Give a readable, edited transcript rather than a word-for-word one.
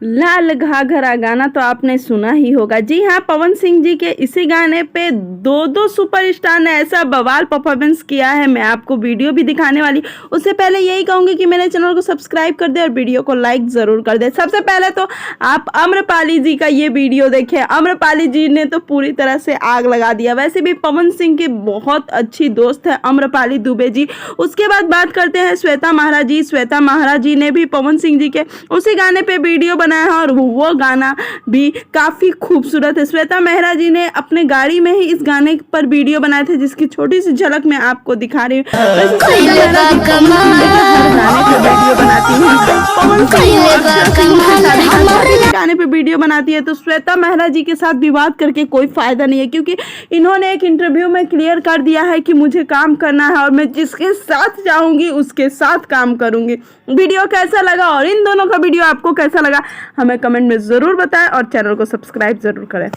लाल घाघरा गाना तो आपने सुना ही होगा। जी हाँ, पवन सिंह जी के इसी गाने पे दो सुपरस्टार ने ऐसा बवाल परफॉर्मेंस किया है। मैं आपको वीडियो भी दिखाने वाली। उससे पहले यही कहूंगी कि मेरे चैनल को सब्सक्राइब कर दे और वीडियो को लाइक जरूर कर दे। सबसे पहले तो आप आम्रपाली जी का ये वीडियो देखें। आम्रपाली जी ने तो पूरी तरह से आग लगा दिया। वैसे भी पवन सिंह की बहुत अच्छी दोस्त है आम्रपाली दुबे जी। उसके बाद बात करते हैं श्वेता महाराज जी। श्वेता महाराज जी ने भी पवन सिंह जी के उसी गाने पे वीडियो बनाया है और वो गाना भी काफी खूबसूरत है। श्वेता मेहरा जी ने अपने गाड़ी में ही इस गाने पर वीडियो बनाए थे, जिसकी छोटी सी झलक मैं आपको दिखा रही हूँ। वीडियो बनाती है पवन सिंह गाने पे वीडियो बनाती है, तो श्वेता मेहरा जी के साथ विवाद करके कोई फायदा नहीं है, क्योंकि इन्होंने एक इंटरव्यू में क्लियर कर दिया है कि मुझे काम करना है और मैं जिसके साथ जाऊंगी उसके साथ काम करूंगी। वीडियो कैसा लगा और इन दोनों का वीडियो आपको कैसा लगा हमें कमेंट में जरूर बताएं और चैनल को सब्सक्राइब जरूर करें।